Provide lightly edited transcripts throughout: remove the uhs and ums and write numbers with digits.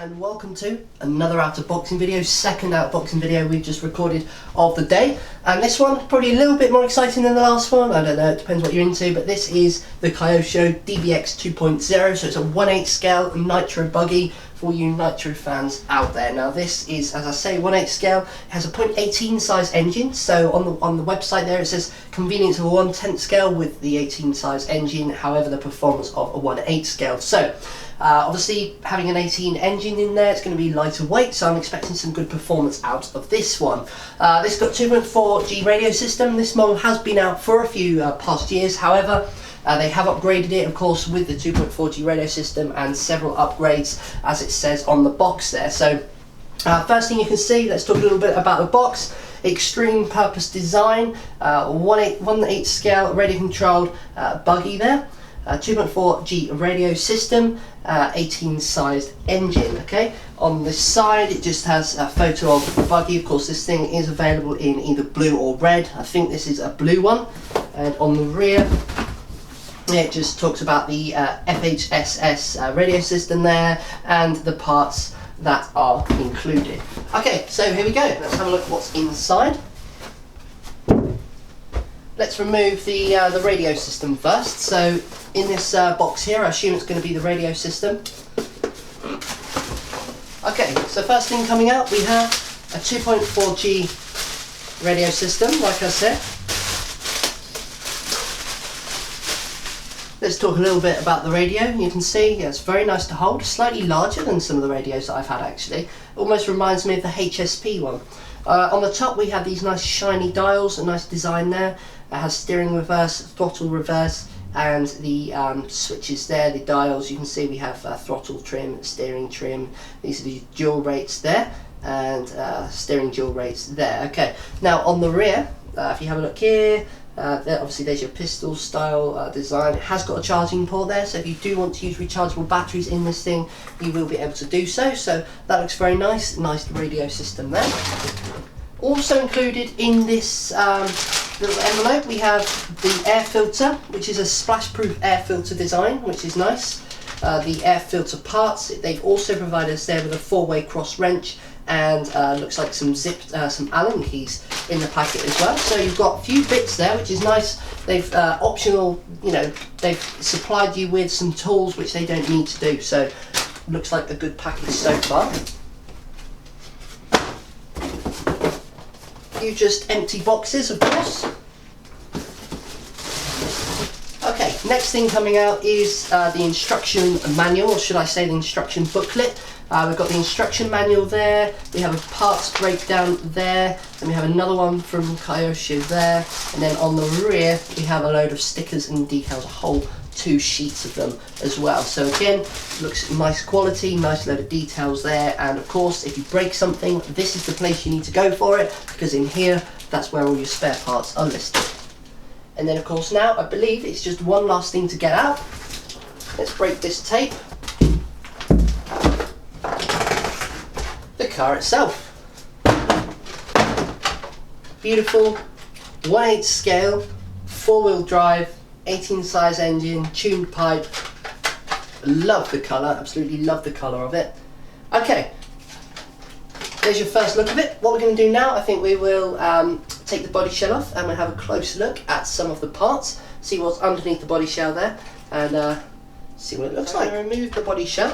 and welcome to another out of boxing video, second out of boxing video we've just recorded of the day. And this one probably a little bit more exciting than the last one, I don't know, it depends what you're into, but this is the Kyosho DBX 2.0, so it's a 1/8 scale Nitro Buggy for you Nitro fans out there. Now this is, as I say, 1/8 scale. It has a 0.18 size engine, so on the website there it says convenience of a 1/10 scale with the 18 size engine, however the performance of a 1/8 scale. So obviously having an 18 engine in there, it's going to be lighter weight, so I'm expecting some good performance out of this one. This got 2.4G radio system. This model has been out for a few past years, however they have upgraded it, of course, with the 2.4G radio system and several upgrades, as it says on the box there. So first thing you can see, let's talk a little bit about the box. Extreme purpose design, 1/8 scale radio controlled buggy there. 2.4G radio system, 18 sized engine. Okay, on this side it just has a photo of the buggy. Of course this thing is available in either blue or red. I think this is a blue one. And on the rear it just talks about the FHSS radio system there and the parts that are included. Okay, so here we go, let's have a look at what's inside. Let's remove the radio system first. So in this box here, I assume it's going to be the radio system. Okay, so first thing coming out, we have a 2.4G radio system, like I said. Let's talk a little bit about the radio. You can see it's very nice to hold, slightly larger than some of the radios that I've had actually. Almost reminds me of the HSP one. On the top we have these nice shiny dials, a nice design there. It has steering reverse, throttle reverse, and the switches there, the dials. You can see we have throttle trim, steering trim. These are the dual rates there, and steering dual rates there. Okay, now on the rear, if you have a look here, obviously there's your pistol style design. It has got a charging port there, so if you do want to use rechargeable batteries in this thing, you will be able to do so. So that looks very nice. Nice radio system there. Also included in this little envelope we have the air filter, which is a splash proof air filter design, which is nice. The air filter parts, they've also provided us there with a 4-way cross wrench, and looks like some zipped, some Allen keys in the packet as well. So you've got a few bits there, which is nice. They've optional, you know, they've supplied you with some tools which they don't need to do. So looks like a good package so far. Few just empty boxes, of course. Okay, next thing coming out is the instruction manual, or should I say the instruction booklet. We've got the instruction manual there, we have a parts breakdown there, and we have another one from Kyosho there, and then on the rear we have a load of stickers and decals, a whole 2 sheets of them as well. So again, looks nice quality, nice load of details there, and of course if you break something, this is the place you need to go for it, because in here that's where all your spare parts are listed. And then of course now I believe it's just one last thing to get out. Let's break this tape. The car itself. Beautiful 1/8 scale, 4-wheel drive, 18 size engine, tuned pipe. Love the colour, absolutely love the colour of it. Okay, there's your first look of it. What we're going to do now, I think we will take the body shell off and we'll have a close look at some of the parts, see what's underneath the body shell there, and see what it looks like. Remove the body shell.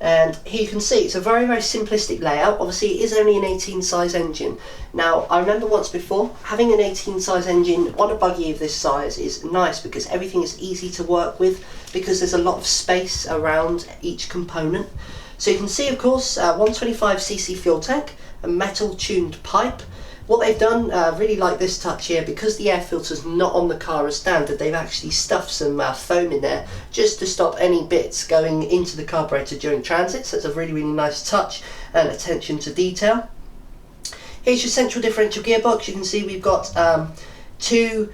And here you can see it's a very, very simplistic layout. Obviously it is only an 18 size engine. Now I remember once before, having an 18 size engine on a buggy of this size is nice because everything is easy to work with, because there's a lot of space around each component. So you can see of course 125cc fuel tank, a metal tuned pipe. What they've done, really like this touch here, because the air filter's not on the car as standard, they've actually stuffed some foam in there just to stop any bits going into the carburetor during transit. So it's a really, really nice touch and attention to detail. Here's your central differential gearbox. You can see we've got 2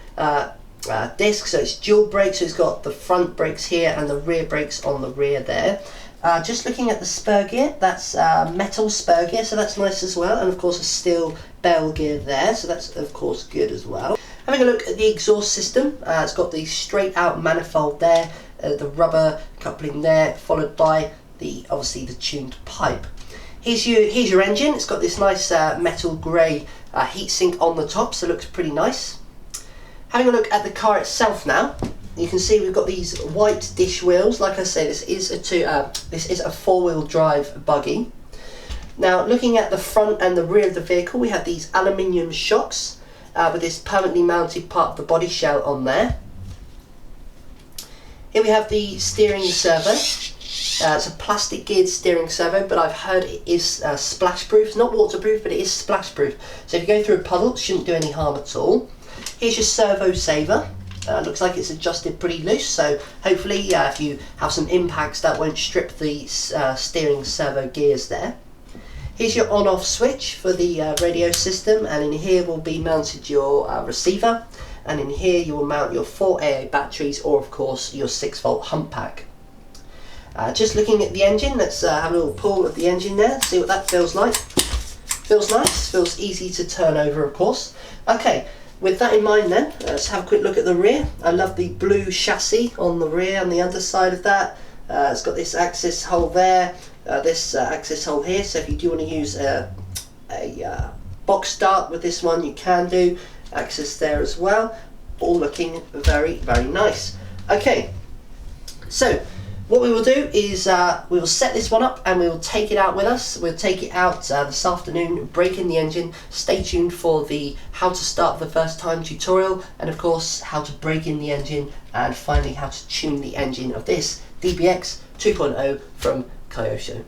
discs, so it's dual brakes, so it's got the front brakes here and the rear brakes on the rear there. Just looking at the spur gear, that's metal spur gear, so that's nice as well, and of course a steel bell gear there, so that's of course good as well. Having a look at the exhaust system, it's got the straight out manifold there, the rubber coupling there, followed by obviously the tuned pipe. Here's your engine. It's got this nice metal grey heatsink on the top, so it looks pretty nice. Having a look at the car itself now, you can see we've got these white dish wheels. Like I say, this is a four-wheel drive buggy. Now, looking at the front and the rear of the vehicle, we have these aluminium shocks with this permanently mounted part of the body shell on there. Here we have the steering servo. It's a plastic geared steering servo, but I've heard it is splash proof. It's not waterproof, but it is splash proof. So if you go through a puddle, it shouldn't do any harm at all. Here's your servo saver. Looks like it's adjusted pretty loose, so hopefully if you have some impacts that won't strip the steering servo gears there. Here's your on-off switch for the radio system, and in here will be mounted your receiver, and in here you will mount your 4 AA batteries, or of course your 6-volt hump pack. Just looking at the engine, let's have a little pull of the engine there, see what that feels like. Feels nice, feels easy to turn over, of course. Okay, with that in mind then, let's have a quick look at the rear. I love the blue chassis on the rear, on the underside of that. It's got this access hole there, this access hole here, so if you do want to use a box start with this one, you can do. Access there as well, all looking very, very nice. Okay, so what we will do is we will set this one up and we will take it out with us. We'll take it out this afternoon, break in the engine. Stay tuned for the how to start for the first time tutorial, and of course how to break in the engine, and finally how to tune the engine of this DBX 2.0 from Kyosho.